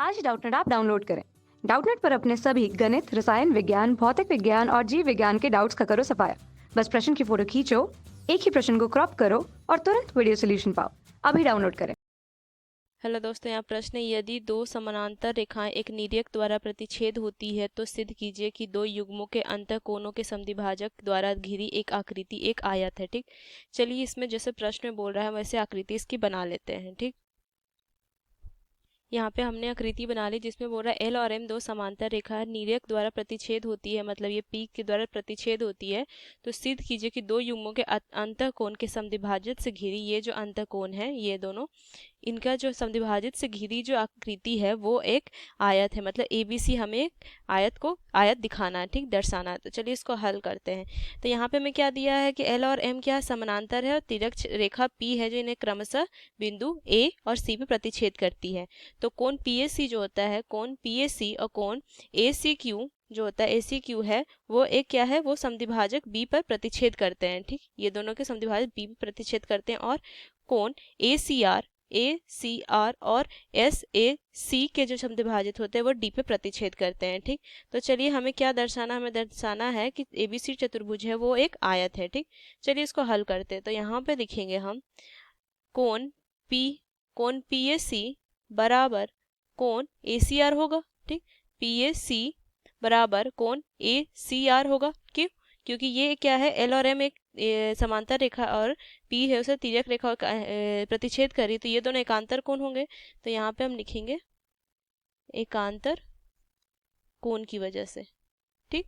आज Doubtnut app download करें। Doubtnut पर अपने सभी गणित, रसायन विज्ञान, भौतिक विज्ञान और जीव विज्ञान के डाउट्स का करो सफाया। बस प्रश्न की फोटो खींचो, एक ही प्रश्न को क्रॉप करो और तुरंत वीडियो सोल्यूशन पाओ। अभी डाउनलोड करें। हेलो दोस्तों, यहाँ प्रश्न है, यदि दो समानांतर रेखाएं एक निरयक द्वारा प्रतिच्छेद होती है तो सिद्ध कीजिए कि दो युग्मों के अंतःकोणों के समद्विभाजक द्वारा घिरी एक आकृति एक आयत है। ठीक, चलिए इसमें जैसे प्रश्न में बोल रहा है वैसे आकृति इसकी बना लेते हैं। ठीक, यहाँ पे हमने आकृति बना ली जिसमें बोल रहा है एल और एम दो समांतर रेखा निरयक द्वारा प्रतिच्छेद होती है, मतलब ये पी के द्वारा प्रतिच्छेद होती है, तो सिद्ध कीजिए कि दो युग्मों के अंतःकोण के समद्विभाजक से घिरी ये जो अंतःकोण है, ये दोनों इनका जो समद्विभाजित से घिरी जो आकृति है वो एक आयत है। मतलब एबीसी हमें आयत दिखाना है, ठीक, दर्शाना है। तो चलिए इसको हल करते हैं। तो यहाँ पे हमें क्या दिया है कि एल और एम क्या समानांतर है और तिर्यक रेखा पी है जो इन्हें क्रमशः बिंदु ए और सी पे प्रतिच्छेद करती है। तो कोण पीएसी जो होता है, कोण पीएसी और कोण एसीक्यू जो होता है, एसीक्यू है वो एक क्या है, वो समद्विभाजक बी पर प्रतिच्छेद करते हैं। ठीक, ये दोनों के समद्विभाजक बी पर प्रतिच्छेद करते हैं। और कोण ACR और SAC के जो समद्विभाजित होते हैं वो डी पे प्रतिच्छेद करते हैं। ठीक, तो चलिए हमें क्या दर्शाना, हमें दर्शाना है कि ABC चतुर्भुज है वो एक आयत है। ठीक, चलिए इसको हल करते हैं। तो यहाँ पे लिखेंगे हम कोण PAC बराबर कोण ACR होगा। ठीक, PAC बराबर कोण ACR होगा। क्यों? क्योंकि ये क्या है, एल और एम एक समांतर रेखा और पी है उसे तिर्यक रेखा प्रतिच्छेद करी, तो ये दोनों एकांतर कोण होंगे। तो यहाँ पे हम लिखेंगे एकांतर कोण की वजह से। ठीक,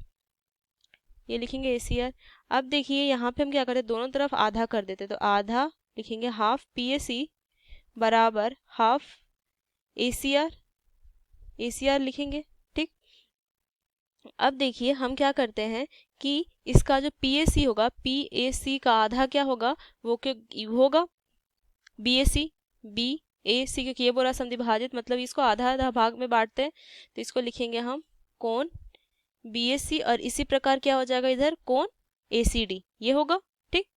ये लिखेंगे ACR। अब देखिए यहाँ पे हम क्या करते हैं, दोनों तरफ आधा कर देते, तो आधा लिखेंगे हाफ PAC बराबर हाफ ACR लिखेंगे। ठीक, अब देखिए हम क्या करते हैं कि इसका जो PAC होगा, PAC का आधा क्या होगा, वो क्या होगा, BAC क्योंकि ये बोला समद्विभाजित, मतलब इसको आधा आधा भाग में बांटते हैं, तो इसको लिखेंगे हम कोण BAC और इसी प्रकार क्या हो जाएगा इधर कोण ACD, ये होगा। ठीक,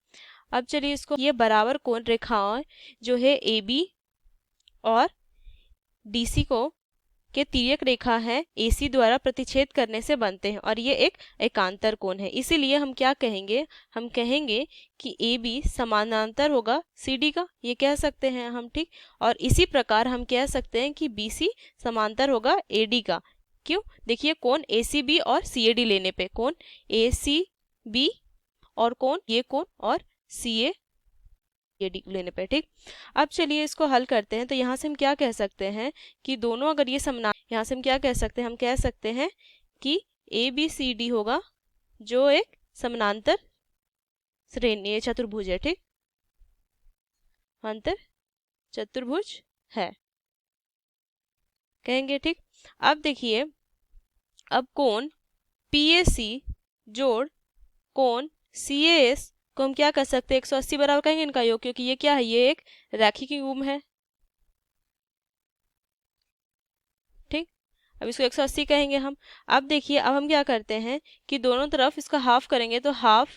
अब चलिए इसको, ये बराबर कोण रेखाएं जो है AB और DC को के तिर्यक रेखा है AC द्वारा प्रतिच्छेद करने से बनते हैं और ये एक एकांतर कोण है। इसीलिए हम क्या कहेंगे, हम कहेंगे कि AB समानांतर होगा CD का, ये कह सकते हैं हम। ठीक, और इसी प्रकार हम कह सकते हैं कि BC समांतर होगा AD का। क्यों? देखिए कोण ACB और CAD लेने पे, कोण ACB और कोण ये कोण और CAD लेने पे। ठीक, अब चलिए इसको हल करते हैं। तो यहाँ से हम क्या कह सकते हैं कि दोनों अगर ये यहाँ से हम क्या कह सकते हैं, हम कह सकते हैं कि ABCD होगा जो एक समानांतर श्रेणी चतुर्भुज है। ठीक, अंतर चतुर्भुज है कहेंगे। ठीक, अब देखिए, अब कोण PAC जोड़ कोण CAS को हम क्या कर सकते हैं, 180 बराबर कहेंगे इनका योग, क्योंकि ये क्या है, ये एक रैखिक युग्म है। ठीक, अब इसको 180 कहेंगे हम। अब देखिए, अब हम क्या करते हैं कि दोनों तरफ इसका हाफ करेंगे, तो हाफ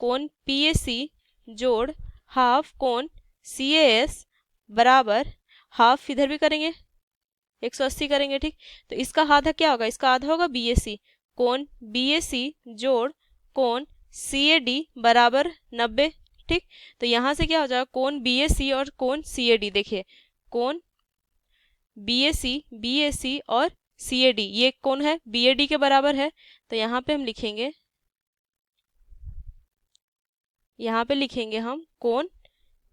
कोण PAC जोड़ हाफ कोण CAS बराबर हाफ इधर भी करेंगे 180 करेंगे। ठीक, तो इसका आधा क्या होगा, इसका आधा होगा BAC, कोण BAC जोड़ कोण CAD बराबर 90। ठीक, तो यहाँ से क्या हो जाएगा, कोण BAC और कोण CAD, देखिए कोण BAC और CAD ये कोण है BAD के बराबर है। तो यहाँ पे हम लिखेंगे, यहाँ पे लिखेंगे हम कोण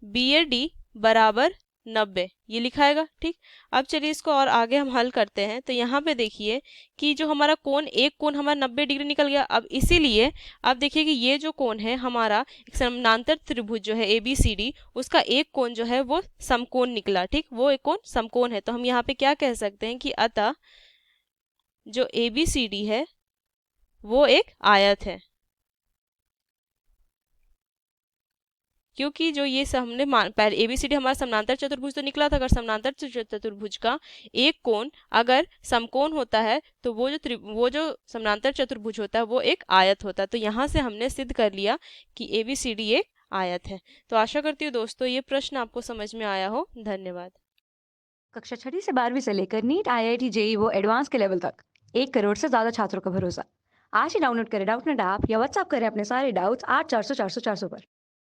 BAD बराबर 90, ये लिखाएगा। ठीक, अब चलिए इसको और आगे हम हल करते हैं। तो यहाँ पे देखिए कि जो हमारा कोण, एक कोण हमारा 90 डिग्री निकल गया। अब इसीलिए अब देखिए कि ये जो कोण है हमारा एक समानांतर त्रिभुज जो है ABCD, उसका एक कोण जो है वो समकोण निकला। ठीक, वो एक कोण समकोण है। तो हम यहाँ पे क्या कह सकते हैं कि अतः जो ABCD है वो एक आयत है, क्योंकि जो ये हमने पहले ABCD हमारा समानांतर चतुर्भुज तो निकला था। अगर समानांतर चतुर्भुज का एक कोण अगर समकोण होता है तो वो जो समानांतर चतुर्भुज होता है वो एक आयत होता है। तो यहाँ से हमने सिद्ध कर लिया कि ABCD एक आयत है। तो आशा करती हूँ दोस्तों ये प्रश्न आपको समझ में आया हो। धन्यवाद। कक्षा 6वीं से 12वीं से लेकर नीट, आईआईटी, जेई वो एडवांस के लेवल तक 1 करोड़ से ज्यादा छात्रों का भरोसा। आज ही डाउनलोड करें डाउटनेट ऐप या व्हाट्सएप करें अपने सारे डाउट्स 8400 400 400 पर।